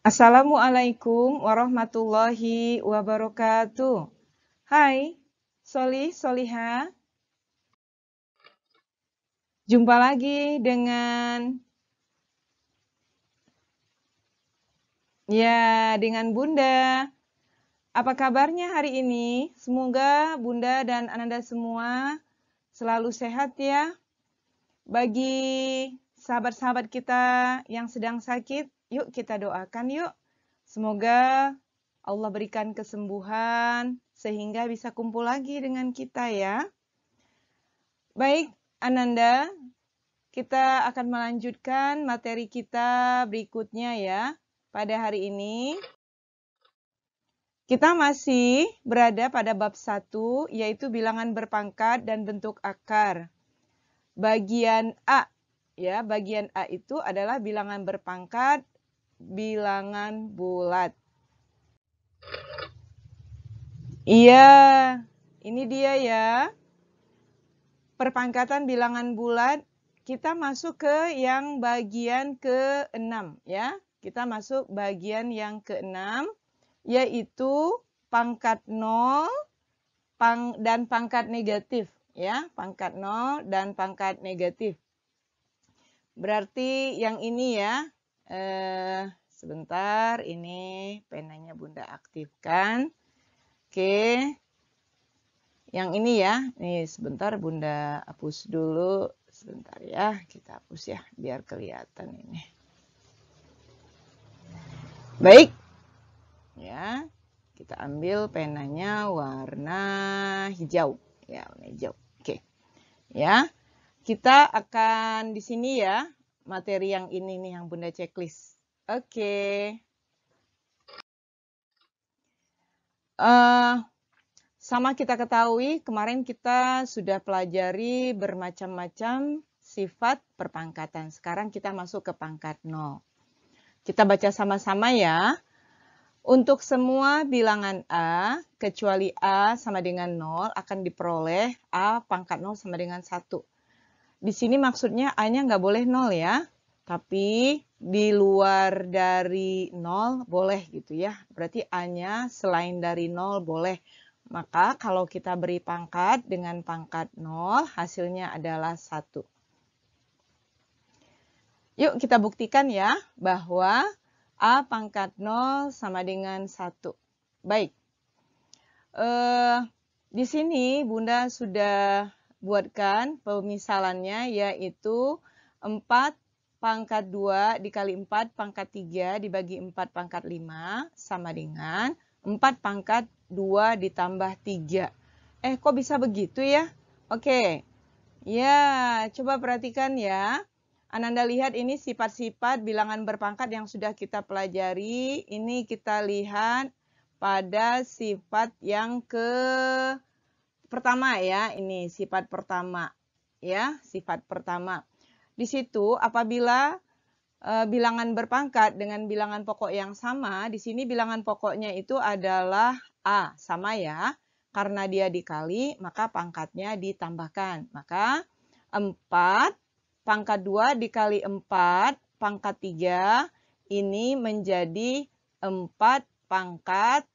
Assalamualaikum warahmatullahi wabarakatuh. Hai, Soliha. Jumpa lagi dengan Bunda. Apa kabarnya hari ini? Semoga Bunda dan Ananda semua selalu sehat ya. Bagi sahabat-sahabat kita yang sedang sakit, yuk kita doakan yuk. Semoga Allah berikan kesembuhan sehingga bisa kumpul lagi dengan kita ya. Baik, Ananda, kita akan melanjutkan materi kita berikutnya ya. Pada hari ini, kita masih berada pada bab 1, yaitu bilangan berpangkat dan bentuk akar. Bagian A, ya, bagian A itu adalah bilangan berpangkat, bilangan bulat. Iya, ini dia ya. Perpangkatan bilangan bulat, kita masuk ke yang bagian ke-6 ya. Kita masuk bagian yang ke-6, yaitu pangkat 0 dan pangkat negatif ya. Pangkat 0 dan pangkat negatif. Berarti yang ini ya. Sebentar, ini penanya Bunda aktifkan. Oke. Yang ini ya, nih sebentar Bunda hapus dulu, sebentar ya, kita hapus ya, biar kelihatan ini. Baik, ya, kita ambil penanya warna hijau, ya, warna hijau. Oke, ya, kita akan di sini ya, materi yang ini nih yang Bunda checklist. Oke. Sama kita ketahui, kemarin kita sudah pelajari bermacam-macam sifat perpangkatan. Sekarang kita masuk ke pangkat 0. Kita baca sama-sama ya. Untuk semua bilangan A, kecuali A sama dengan 0, akan diperoleh A pangkat 0 sama dengan 1. Di sini maksudnya A-nya nggak boleh 0 ya. Tapi di luar dari 0 boleh gitu ya. Berarti A-nya selain dari 0 boleh. Maka kalau kita beri pangkat dengan pangkat 0, hasilnya adalah 1. Yuk kita buktikan ya, bahwa A pangkat 0 sama dengan 1. Baik. Di sini Bunda sudah buatkan pemisalannya, yaitu 4 pangkat 2 dikali 4 pangkat 3 dibagi 4 pangkat 5 sama dengan 4 pangkat 2 ditambah 3. Kok bisa begitu ya? Oke. Ya, coba perhatikan ya. Ananda lihat ini sifat-sifat bilangan berpangkat yang sudah kita pelajari. Ini kita lihat pada sifat yang pertama ya. Ini sifat pertama. Ya, sifat pertama. Di situ apabila bilangan berpangkat dengan bilangan pokok yang sama, di sini bilangan pokoknya itu adalah A, sama ya. Karena dia dikali, maka pangkatnya ditambahkan. Maka 4 pangkat 2 dikali 4 pangkat 3 ini menjadi 4 pangkat,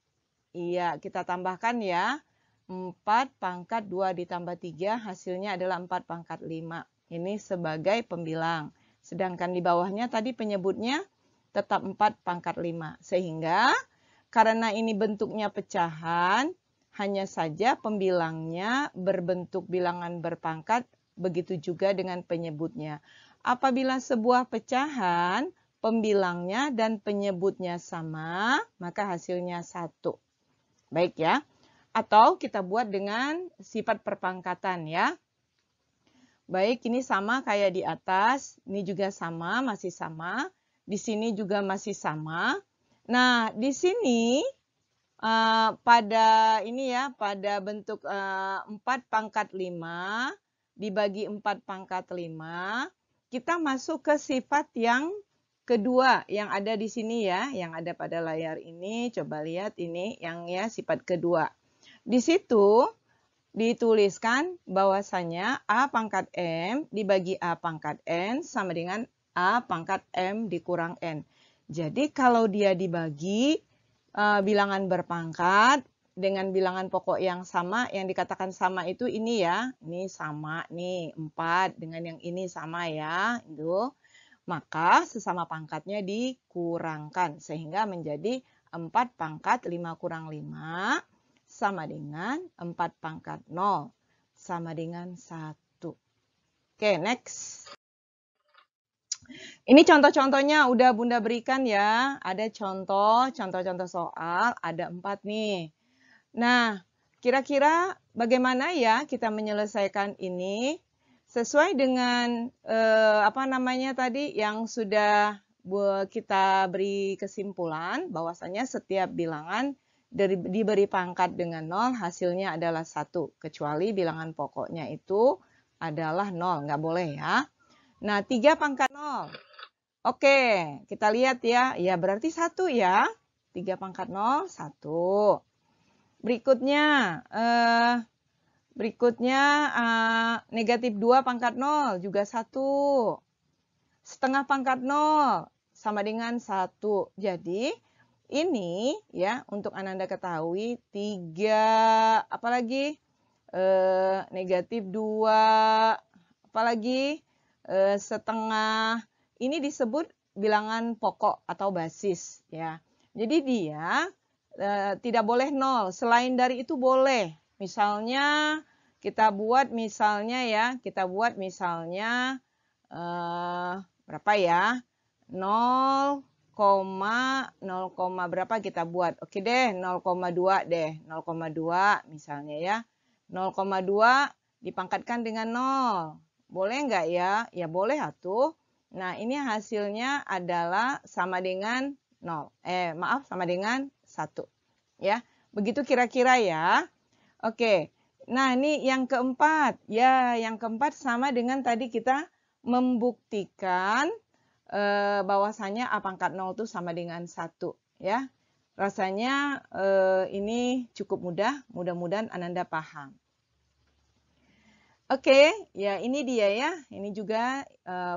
iya kita tambahkan ya. 4 pangkat 2 ditambah 3 hasilnya adalah 4 pangkat 5. Ini sebagai pembilang. Sedangkan di bawahnya tadi penyebutnya tetap 4 pangkat 5. Sehingga karena ini bentuknya pecahan, hanya saja pembilangnya berbentuk bilangan berpangkat, begitu juga dengan penyebutnya. Apabila sebuah pecahan, pembilangnya dan penyebutnya sama, maka hasilnya 1. Baik ya. Atau kita buat dengan sifat perpangkatan ya. Baik, ini sama kayak di atas, ini juga sama, masih sama. Di sini juga masih sama. Nah, di sini pada ini ya, pada bentuk 4 pangkat 5 dibagi 4 pangkat 5, kita masuk ke sifat yang kedua yang ada di sini ya, yang ada pada layar ini. Coba lihat ini yang ya sifat kedua. Di situ dituliskan bahwasanya A pangkat M dibagi A pangkat N sama dengan A pangkat M dikurang N. Jadi kalau dia dibagi bilangan berpangkat dengan bilangan pokok yang sama, yang dikatakan sama itu ini ya, ini sama nih 4 dengan yang ini sama ya, itu. Maka sesama pangkatnya dikurangkan sehingga menjadi 4 pangkat 5 kurang 5 sama dengan 4 pangkat 0 sama dengan 1. Oke, next. Ini contoh-contohnya udah Bunda berikan ya. Ada contoh-contoh soal, ada 4 nih. Nah, kira-kira bagaimana ya kita menyelesaikan ini? Sesuai dengan apa namanya tadi yang sudah kita beri kesimpulan bahwasanya setiap bilangan diberi pangkat dengan 0 hasilnya adalah 1 kecuali bilangan pokoknya itu adalah 0, nggak boleh ya. Nah, 3 pangkat 0. Oke, kita lihat ya. Ya berarti 1 ya. 3 pangkat 0, 1. Berikutnya negatif 2 pangkat 0 juga 1. Setengah pangkat 0 sama dengan 1. Jadi ini ya untuk Ananda ketahui 3 apalagi negatif 2 apalagi setengah ini disebut bilangan pokok atau basis ya. Jadi dia tidak boleh 0. Selain dari itu boleh. Misalnya kita buat misalnya berapa ya? 0, berapa kita buat? Oke deh, 0,2 deh. 0,2 misalnya ya. 0,2 dipangkatkan dengan 0. Boleh nggak ya? Ya boleh atuh. Nah, ini hasilnya adalah sama dengan 0. Sama dengan 1. Ya, begitu kira-kira ya. Oke. Nah, ini yang keempat. Ya, yang keempat sama dengan tadi kita membuktikan bahwasanya A pangkat 0 itu sama dengan 1. Ya, rasanya ini cukup mudah. Mudah-mudahan Ananda paham. Oke, ya ini dia ya. Ini juga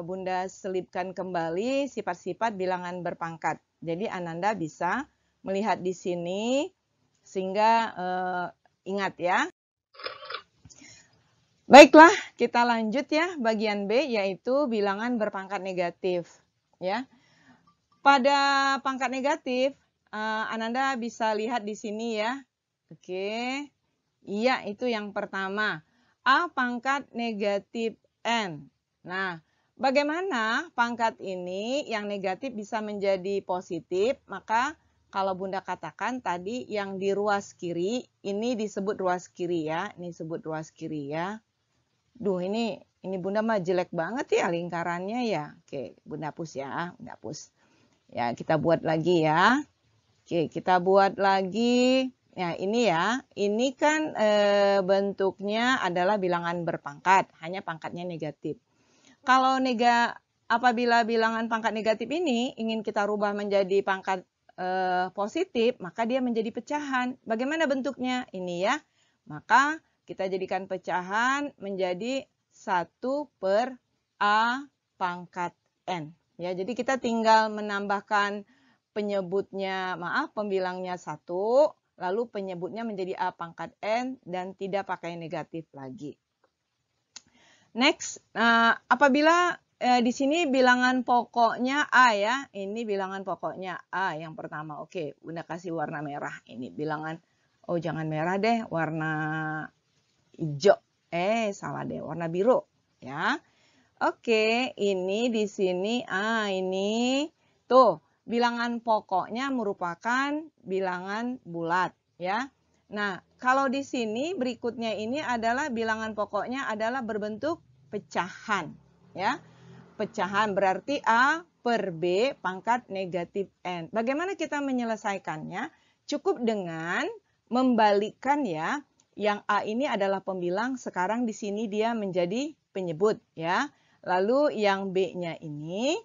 Bunda selipkan kembali sifat-sifat bilangan berpangkat. Jadi Ananda bisa melihat di sini sehingga ingat ya. Baiklah, kita lanjut ya bagian B yaitu bilangan berpangkat negatif ya. Pada pangkat negatif Ananda bisa lihat di sini ya. Oke. Iya, itu yang pertama. A pangkat negatif N. Nah, bagaimana pangkat ini yang negatif bisa menjadi positif? Maka kalau Bunda katakan tadi yang di ruas kiri, ini disebut ruas kiri ya. Ini disebut ruas kiri ya. Duh, ini Bunda mah jelek banget ya lingkarannya ya. Oke, Bunda hapus ya. Bunda hapus. Ya, kita buat lagi ya. Oke, kita buat lagi. Nah, ini ya, ini kan bentuknya adalah bilangan berpangkat, hanya pangkatnya negatif. Kalau apabila bilangan pangkat negatif ini ingin kita rubah menjadi pangkat positif, maka dia menjadi pecahan. Bagaimana bentuknya? Ini ya, maka kita jadikan pecahan menjadi 1/A pangkat N. Ya, jadi kita tinggal menambahkan pembilangnya 1, lalu penyebutnya menjadi A pangkat N dan tidak pakai negatif lagi. Next, apabila di sini bilangan pokoknya A ya, ini bilangan pokoknya A yang pertama. Oke, Bunda kasih warna merah. Ini bilangan, oh jangan merah deh, warna hijau. Salah deh, warna biru ya. Oke, ini di sini, ini tuh. Bilangan pokoknya merupakan bilangan bulat ya. Nah, kalau di sini berikutnya ini adalah bilangan pokoknya adalah berbentuk pecahan ya. Pecahan berarti A per B pangkat negatif N. Bagaimana kita menyelesaikannya? Cukup dengan membalikkan ya. Yang A ini adalah pembilang, sekarang di sini dia menjadi penyebut ya. Lalu yang B-nya ini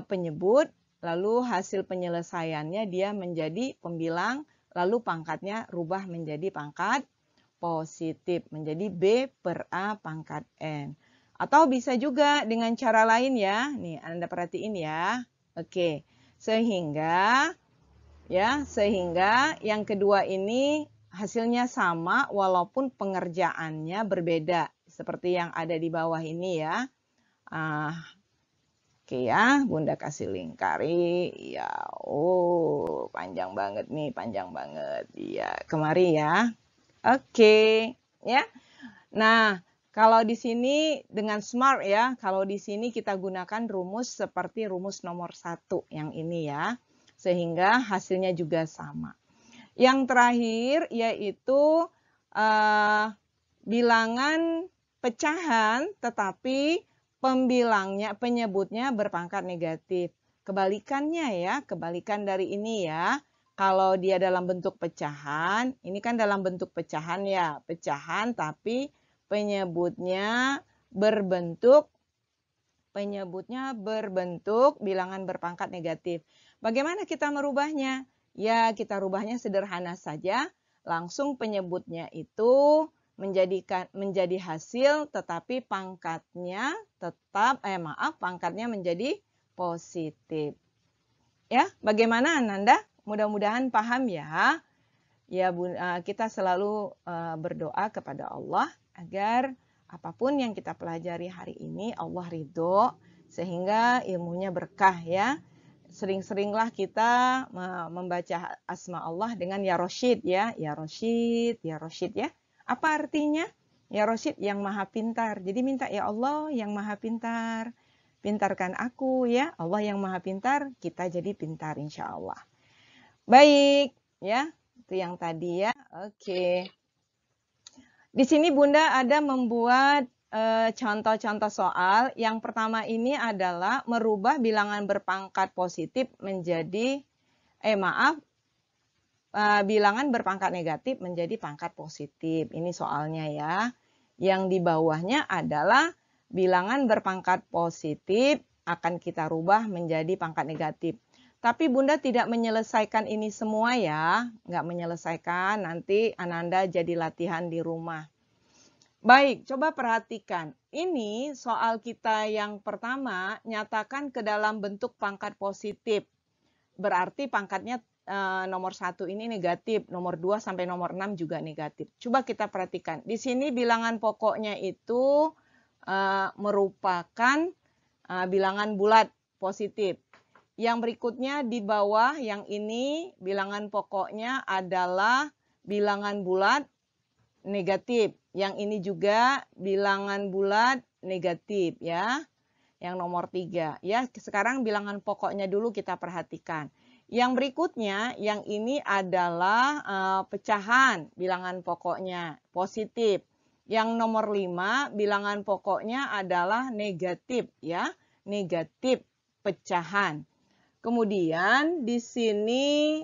penyebut. Lalu hasil penyelesaiannya dia menjadi pembilang, lalu pangkatnya rubah menjadi pangkat positif, menjadi B per A pangkat N. Atau bisa juga dengan cara lain ya, nih Anda perhatiin ya. Oke, Sehingga yang kedua ini hasilnya sama walaupun pengerjaannya berbeda. Seperti yang ada di bawah ini ya. Oke ya, Bunda kasih lingkari. Ya, oh panjang banget nih, panjang banget. Iya, kemari ya. Oke, ya. Nah, kalau di sini dengan smart ya, kalau di sini kita gunakan rumus seperti rumus nomor 1 yang ini ya. Sehingga hasilnya juga sama. Yang terakhir yaitu bilangan pecahan tetapi penyebutnya berpangkat negatif. Kebalikannya ya, kebalikan dari ini ya. Kalau dia dalam bentuk pecahan, ini kan dalam bentuk pecahan ya, pecahan tapi penyebutnya berbentuk bilangan berpangkat negatif. Bagaimana kita merubahnya? Ya, kita rubahnya sederhana saja. Langsung penyebutnya itu menjadi hasil, tetapi pangkatnya pangkatnya menjadi positif. Ya, bagaimana Ananda? Mudah-mudahan paham ya. Ya, kita selalu berdoa kepada Allah agar apapun yang kita pelajari hari ini Allah ridho sehingga ilmunya berkah ya. Sering-seringlah kita membaca asma Allah dengan ya Rosyid ya. Ya Rosyid, ya Rosyid ya. Apa artinya? Ya Rosyid yang maha pintar. Jadi minta ya Allah yang maha pintar. Pintarkan aku ya. Allah yang maha pintar, kita jadi pintar insya Allah. Baik ya. Itu yang tadi ya. Oke. Di sini Bunda ada membuat contoh-contoh soal. Yang pertama ini adalah merubah bilangan berpangkat positif menjadi bilangan berpangkat negatif menjadi pangkat positif. Ini soalnya ya. Yang di bawahnya adalah bilangan berpangkat positif akan kita rubah menjadi pangkat negatif. Tapi Bunda tidak menyelesaikan ini semua ya. Nggak menyelesaikan, nanti Ananda jadi latihan di rumah. Baik, coba perhatikan. Ini soal kita yang pertama, nyatakan ke dalam bentuk pangkat positif. Berarti pangkatnya nomor 1 ini negatif, nomor 2 sampai nomor 6 juga negatif. Coba kita perhatikan. Di sini bilangan pokoknya itu merupakan bilangan bulat positif. Yang berikutnya di bawah yang ini bilangan pokoknya adalah bilangan bulat negatif. Yang ini juga bilangan bulat negatif ya. Yang nomor 3 ya. Sekarang bilangan pokoknya dulu kita perhatikan. Yang berikutnya, yang ini adalah pecahan bilangan pokoknya positif. Yang nomor 5, bilangan pokoknya adalah negatif ya, negatif pecahan. Kemudian di sini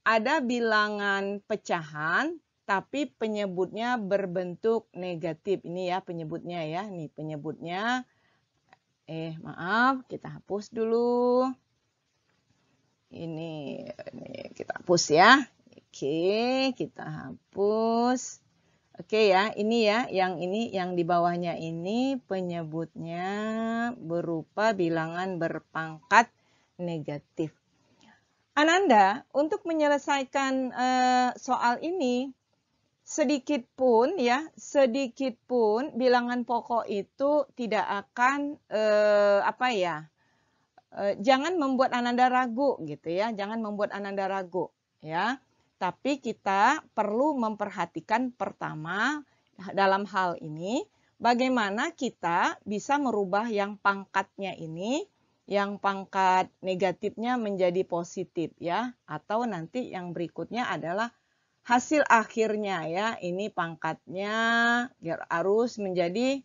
ada bilangan pecahan, tapi penyebutnya berbentuk negatif. Ini ya penyebutnya ya, nih penyebutnya. Maaf, kita hapus dulu. Ini kita hapus ya. Oke, kita hapus. Oke ya, ini ya, yang di bawahnya ini penyebutnya berupa bilangan berpangkat negatif. Ananda, untuk menyelesaikan soal ini, sedikit pun bilangan pokok itu tidak akan jangan membuat Ananda ragu gitu ya, jangan membuat Ananda ragu ya. Tapi kita perlu memperhatikan pertama dalam hal ini bagaimana kita bisa merubah yang pangkatnya ini, yang pangkat negatifnya menjadi positif ya, atau nanti yang berikutnya adalah hasil akhirnya ya, ini pangkatnya harus menjadi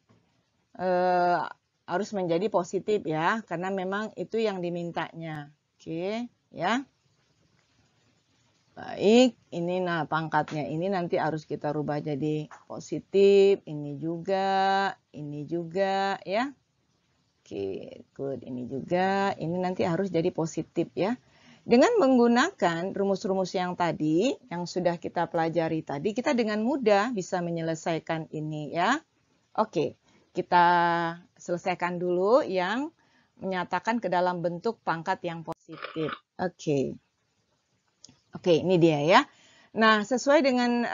positif ya, karena memang itu yang dimintanya. Oke, ya. Baik, ini pangkatnya ini nanti harus kita rubah jadi positif, ini juga ya. Oke, good, ini juga, ini nanti harus jadi positif ya. Dengan menggunakan rumus-rumus yang tadi, yang sudah kita pelajari tadi, kita dengan mudah bisa menyelesaikan ini ya. Oke. Kita selesaikan dulu yang menyatakan ke dalam bentuk pangkat yang positif. positif. Oke. Oke, ini dia ya. Nah, sesuai dengan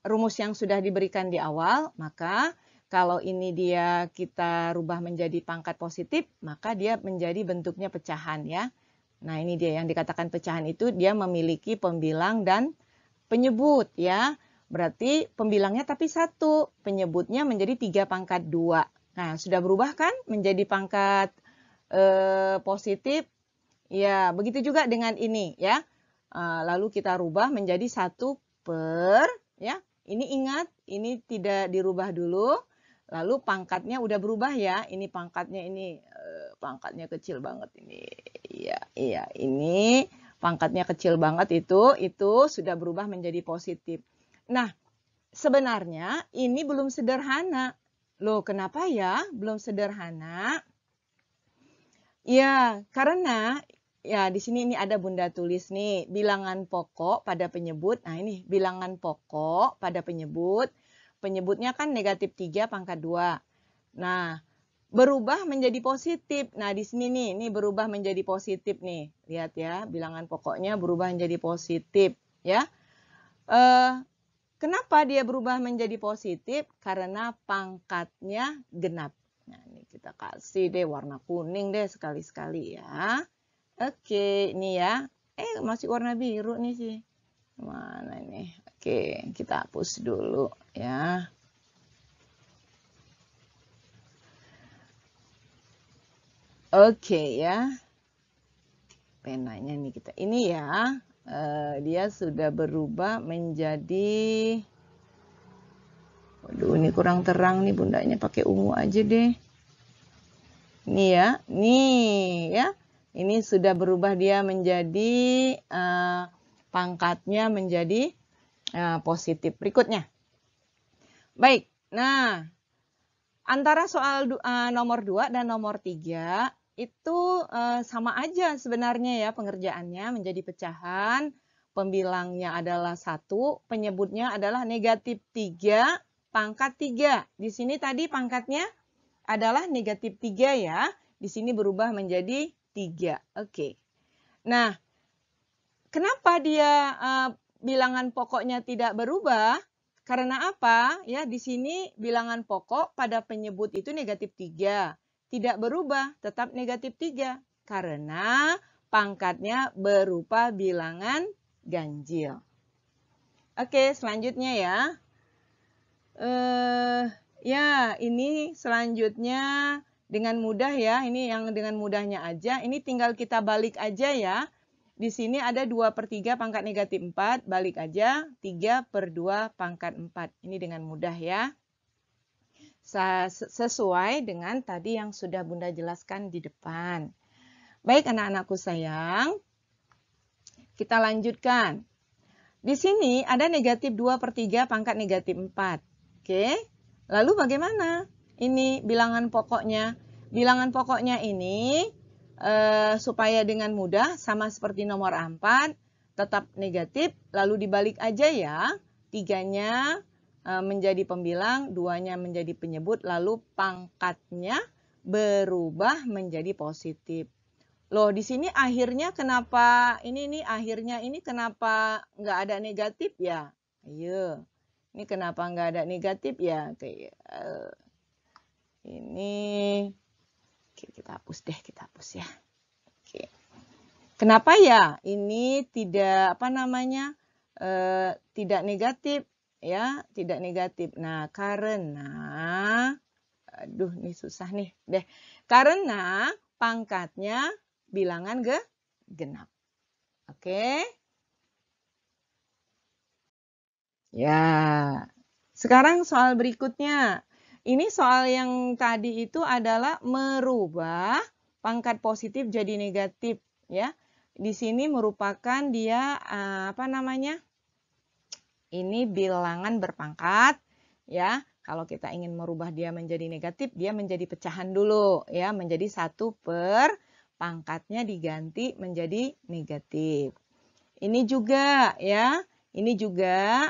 rumus yang sudah diberikan di awal, maka kalau ini dia kita rubah menjadi pangkat positif, maka dia menjadi bentuknya pecahan ya. Nah, ini dia yang dikatakan pecahan itu dia memiliki pembilang dan penyebut ya. Berarti pembilangnya tapi 1, penyebutnya menjadi 3 pangkat 2. Nah, sudah berubah kan menjadi pangkat positif? Ya, begitu juga dengan ini ya. Lalu kita rubah menjadi 1 per, ya. Ini ingat, ini tidak dirubah dulu. Lalu pangkatnya udah berubah ya. Ini pangkatnya pangkatnya kecil banget ini. Iya, ini pangkatnya kecil banget itu sudah berubah menjadi positif. Nah, sebenarnya ini belum sederhana. Loh, kenapa ya belum sederhana? Ya, karena ya di sini ini ada Bunda tulis nih, bilangan pokok pada penyebut. Nah, ini bilangan pokok pada penyebut. Penyebutnya kan negatif 3 pangkat 2. Nah, berubah menjadi positif. Nah, di sini nih, ini berubah menjadi positif nih. Lihat ya, bilangan pokoknya berubah menjadi positif ya. Kenapa dia berubah menjadi positif? Karena pangkatnya genap. Nah, ini kita kasih deh warna kuning deh sekali-sekali ya. Oke, ini ya. Masih warna biru nih sih. Mana ini? Oke, kita hapus dulu ya. Oke ya. Penanya nih kita. Ini ya. Dia sudah berubah menjadi, waduh, ini kurang terang nih, bundanya pakai ungu aja deh. Ini ya. Nih ya. Ini sudah berubah dia menjadi pangkatnya menjadi positif. Berikutnya. Baik. Nah, antara soal nomor 2 dan nomor 3 itu sama aja sebenarnya ya pengerjaannya menjadi pecahan. Pembilangnya adalah 1, penyebutnya adalah negatif 3 pangkat 3. Di sini tadi pangkatnya adalah negatif 3 ya. Di sini berubah menjadi 3. Oke. Nah, kenapa dia bilangan pokoknya tidak berubah? Karena apa? Ya, di sini bilangan pokok pada penyebut itu negatif 3. Tidak berubah, tetap negatif 3. Karena pangkatnya berupa bilangan ganjil. Oke, selanjutnya ya. Ya, ini selanjutnya dengan mudah ya. Ini yang dengan mudahnya aja. Ini tinggal kita balik aja ya. Di sini ada 2/3 pangkat negatif 4. Balik aja. 3/2 pangkat 4. Ini dengan mudah ya. Sesuai dengan tadi yang sudah Bunda jelaskan di depan. Baik anak-anakku sayang. Kita lanjutkan. Di sini ada negatif 2/3 pangkat negatif 4. Oke. Lalu bagaimana? Ini bilangan pokoknya. Bilangan pokoknya ini supaya dengan mudah sama seperti nomor 4 tetap negatif. Lalu dibalik aja ya. 3-nya menjadi pembilang, 2-nya menjadi penyebut. Lalu pangkatnya berubah menjadi positif. Loh, di sini akhirnya kenapa ini akhirnya ini kenapa nggak ada negatif ya? Ayo. Ini kenapa nggak ada negatif ya? Kayak ini. Oke, kita hapus deh, kita hapus ya. Oke. Kenapa ya? Ini tidak tidak negatif ya, tidak negatif. Nah, karena aduh, ini susah nih. Deh. Karena pangkatnya bilangan genap. Oke. Ya, sekarang soal berikutnya. Ini soal yang tadi itu adalah merubah pangkat positif jadi negatif ya. Di sini merupakan dia ini bilangan berpangkat ya. Kalau kita ingin merubah dia menjadi negatif, dia menjadi pecahan dulu ya, menjadi 1 per pangkatnya diganti menjadi negatif. Ini juga ya, ini juga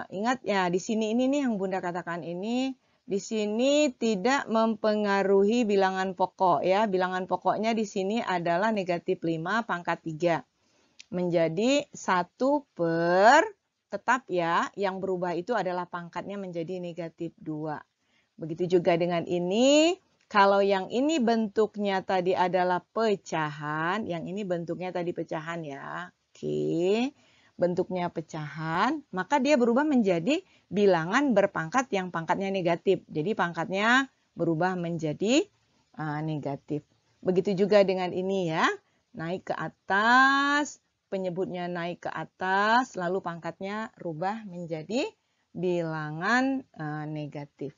ingat ya di sini ini nih yang Bunda katakan ini di sini tidak mempengaruhi bilangan pokok ya. Bilangan pokoknya di sini adalah negatif 5 pangkat 3. Menjadi 1 per, tetap ya, yang berubah itu adalah pangkatnya menjadi negatif 2. Begitu juga dengan ini, kalau yang ini bentuknya tadi adalah pecahan, yang ini bentuknya tadi pecahan ya. Oke, bentuknya pecahan, maka dia berubah menjadi bilangan berpangkat yang pangkatnya negatif. Jadi pangkatnya berubah menjadi negatif. Begitu juga dengan ini ya, naik ke atas, penyebutnya naik ke atas, lalu pangkatnya rubah menjadi bilangan negatif.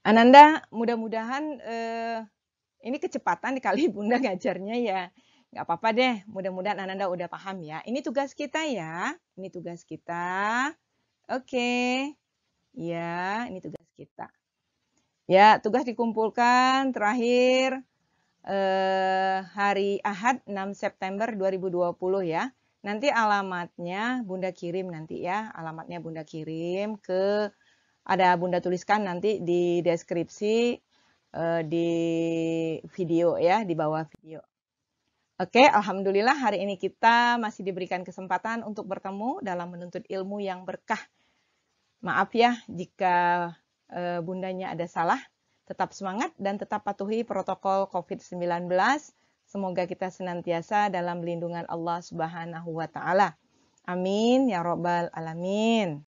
Ananda, mudah-mudahan ini kecepatan kali Bunda ngajarnya ya. Nggak apa-apa deh, mudah-mudahan Ananda udah paham ya. Ini tugas kita ya, ini tugas kita. Oke, ya, ini tugas kita. Ya, tugas dikumpulkan terakhir hari Ahad 6 September 2020 ya. Nanti alamatnya Bunda kirim nanti ya, alamatnya Bunda kirim ke, ada Bunda tuliskan nanti di deskripsi di video ya, di bawah video. Oke, alhamdulillah hari ini kita masih diberikan kesempatan untuk bertemu dalam menuntut ilmu yang berkah. Maaf ya jika bundanya ada salah. Tetap semangat dan tetap patuhi protokol COVID-19. Semoga kita senantiasa dalam lindungan Allah Subhanahu wa Ta'ala. Amin ya Rabbal Alamin.